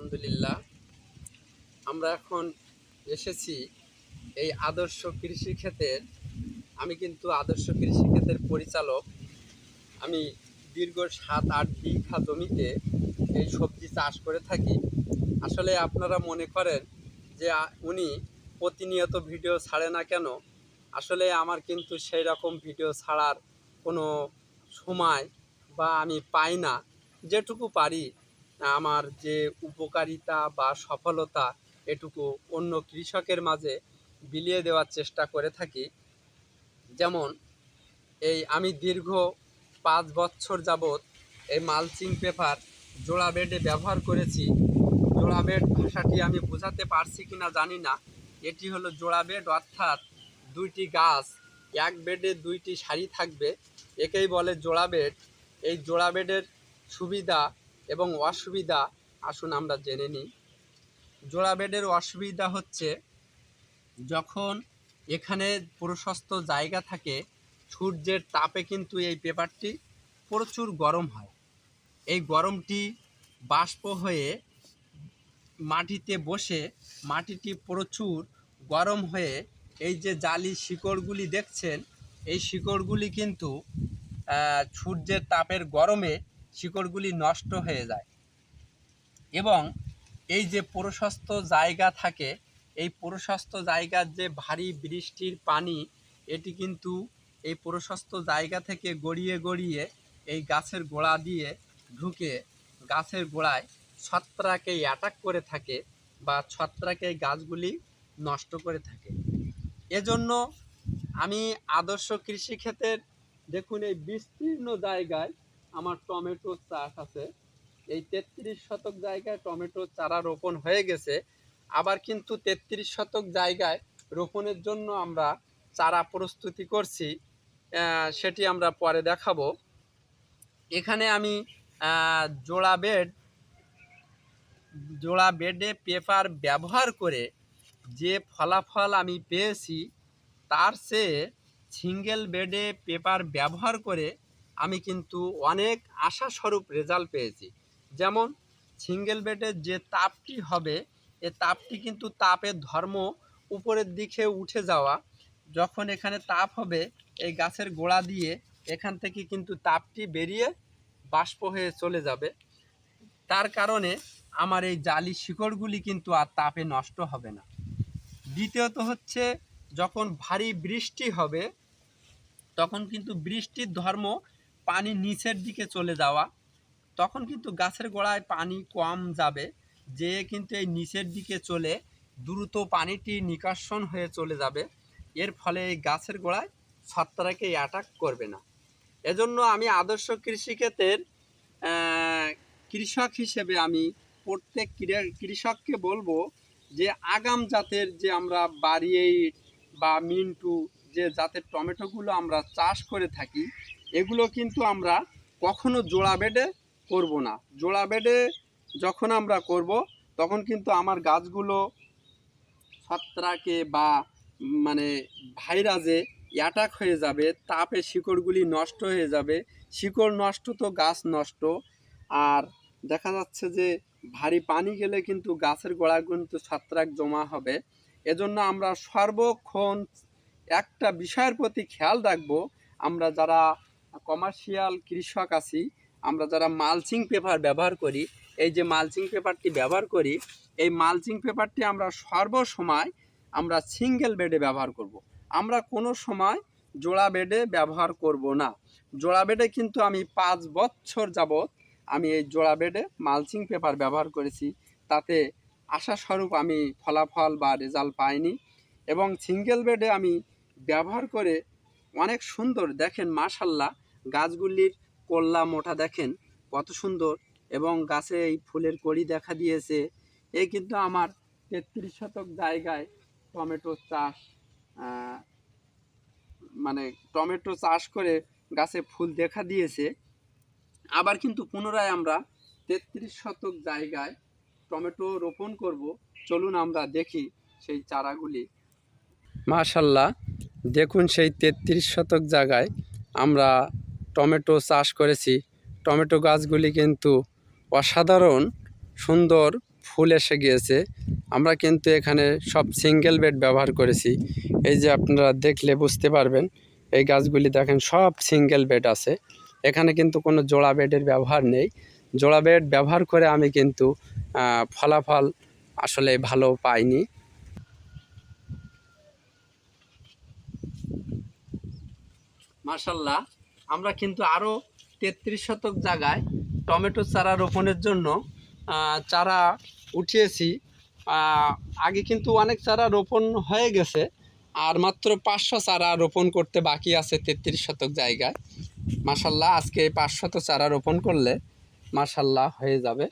আলহামদুলিল্লাহ। আমরা এখন এসেছি এই আদর্শ কৃষিক্ষেত্রের। আমি কিন্তু আদর্শ কৃষিক্ষেত্রের পরিচালক। আমি দীর্ঘ ৭-৮ বিঘা জমিতে এই সবজি চাষ করে থাকি। আসলে আপনারা মনে করেন যে উনি প্রতিনিয়ত ভিডিও ছাড়ে না কেন? আসলে আমার কিন্তু সেই রকম ভিডিও ছাড়ার কোনো সময় বা আমি পাই না। যেটুকু পারি আমার যে উপকারিতা বা সফলতা এটুকু অন্য কৃষকের মাঝে বিলিয়ে দেওয়ার চেষ্টা করে থাকি। যেমন আমি দীর্ঘ ৫ বছর যাবৎ এই মালচিং পেপার জোড়া বেডে ব্যবহার করেছি। জোড়া বেড ভাষাটি আমি বোঝাতে পারছি কিনা জানি না। এটি হলো জোড়া বেড, অর্থাৎ দুইটি গাছ এক বেডে দুইটি সারি থাকবে, একেই বলে জোড়া বেড। এই জোড়া বেডের সুবিধা এবং অসুবিধা আসুন আমরা জেনে নিই। জোড়া বেডের অসুবিধা হচ্ছে, যখন এখানে প্রশস্ত জায়গা থাকে, সূর্যের তাপে কিন্তু এই পেপারটি প্রচুর গরম হয়। এই গরমটি বাষ্প হয়ে মাটিতে বসে মাটিটি প্রচুর গরম হয়ে এই যে জালি শিকড়গুলি দেখছেন, এই শিকড়গুলি কিন্তু সূর্যের তাপের গরমে শিকড়গুলি নষ্ট হয়ে যায়। এবং এই যে প্রশস্ত জায়গা থাকে, এই প্রশস্ত জায়গার যে ভারী বৃষ্টির পানি, এটি কিন্তু এই প্রশস্ত জায়গা থেকে গড়িয়ে গড়িয়ে এই গাছের গোড়া দিয়ে ঢুকে গাছের গোড়ায় ছত্রাককে অ্যাটাক করে থাকে বা ছত্রাকে এই গাছগুলি নষ্ট করে থাকে। এজন্য আমি আদর্শ কৃষিক্ষেত্রের, দেখুন এই বিস্তীর্ণ জায়গায় আমার টমেটো চাষ আছে। এই ৩৩ শতক জায়গায় টমেটো চারা রোপণ হয়ে গেছে। আবার কিন্তু ৩৩ শতক জায়গায় রোপণের জন্য আমরা চারা প্রস্তুতি করছি, সেটি আমরা পরে দেখাবো। এখানে আমি জোড়া বেডে পেপার ব্যবহার করে যে ফলাফল আমি পেয়েছি, তার চেয়ে সিঙ্গেল বেডে পেপার ব্যবহার করে আমি কিন্তু অনেক আশাস্বরূপ রেজাল্ট পেয়েছি। যেমন সিঙ্গেল বেডের যে তাপটি হবে, এ তাপটি কিন্তু তাপের ধর্ম উপরের দিকে উঠে যাওয়া। যখন এখানে তাপ হবে, এই গাছের গোড়া দিয়ে এখান থেকে কিন্তু তাপটি বেরিয়ে বাষ্প হয়ে চলে যাবে। তার কারণে আমার এই জালি শিকড়গুলি কিন্তু আর তাপে নষ্ট হবে না। দ্বিতীয়ত হচ্ছে, যখন ভারী বৃষ্টি হবে, তখন কিন্তু বৃষ্টির ধর্ম পানি নিচের দিকে চলে যাওয়া, তখন কিন্তু গাছের গোড়ায় পানি কম যাবে, যে কিন্তু এই নিচের দিকে চলে দ্রুত পানিটি নিষ্কাশন হয়ে চলে যাবে। এর ফলে এই গাছের গোড়ায় ছত্রাকে অ্যাটাক করবে না। এজন্য আমি আদর্শ কৃষিক্ষেত্রের কৃষক হিসেবে আমি প্রত্যেক কৃষককে বলবো যে আগাম জাতের যে আমরা বাড়িয়েইট বা মিন্টু যে জাতের টমেটোগুলো আমরা চাষ করে থাকি, এগুলো কিন্তু আমরা কখনো জোড়া বেডে করব না। জোড়া বেডে যখন আমরা করব, তখন কিন্তু আমার গাছগুলো ছত্রাকে বা ভাইরাসে অ্যাটাক হয়ে যাবে, তাপে শিকড়গুলি নষ্ট হয়ে যাবে। শিকড় নষ্ট তো গাছ নষ্ট। আর দেখা যাচ্ছে যে ভারী পানি গেলে কিন্তু গাছের গোড়ায় কিন্তু ছত্রাক জমা হবে। এজন্য আমরা সর্বক্ষণ একটা বিষয়ের প্রতি খেয়াল রাখবো, আমরা যারা কমার্শিয়াল কৃষক আছি, আমরা যারা মালচিং পেপার ব্যবহার করি, এই যে মালচিং পেপারটি ব্যবহার করি, এই মালচিং পেপারটি আমরা সর্বসময় আমরা সিঙ্গেল বেডে ব্যবহার করব। আমরা কোনো সময় জোড়া বেডে ব্যবহার করব না। জোড়া বেডে কিন্তু আমি ৫ বছর যাবৎ আমি এই জোড়া বেডে মালচিং পেপার ব্যবহার করেছি, তাতে আশাস্বরূপ আমি ফলাফল বা রেজাল্ট পাইনি। এবং সিঙ্গেল বেডে আমি ব্যবহার করে অনেক সুন্দর, দেখেন মাশাল্লাহ গাছগুলির কল্লা মোটা দেখেন কত সুন্দর, এবং গাছে এই ফুলের কড়ি দেখা দিয়েছে। এই কিন্তু আমার ৩৩ শতক জায়গায় টমেটো চাষ, টমেটো চাষ করে গাছে ফুল দেখা দিয়েছে। আবার কিন্তু পুনরায় আমরা ৩৩ শতক জায়গায় টমেটো রোপণ করব। চলুন আমরা দেখি সেই চারাগুলি। মাশাল্লাহ, দেখুন সেই ৩৩ শতক জায়গায় আমরা টমেটো চাষ করেছি। টমেটো গাছগুলি কিন্তু অসাধারণ সুন্দর ফুল এসে গিয়েছে। আমরা কিন্তু এখানে সব সিঙ্গেল বেড ব্যবহার করেছি। এই যে আপনারা দেখলে বুঝতে পারবেন, এই গাছগুলি দেখেন সব সিঙ্গেল বেড আছে। এখানে কিন্তু কোনো জোড়া বেডের ব্যবহার নেই। জোড়া বেড ব্যবহার করে আমি কিন্তু ফলাফল আসলে ভালো পাইনি। মাশাআল্লাহ, আমরা কিন্তু আরও 33 শতক জায়গায় টমেটো চারা রোপণের জন্য চারা উঠিয়েছি। আগে কিন্তু অনেক চারা রোপণ হয়ে গেছে, আর মাত্র 500 চারা রোপণ করতে বাকি আছে 33 শতক জায়গায়। মাশাআল্লাহ, আজকে 500 চারা রোপণ করলে মাশাআল্লাহ হয়ে যাবে।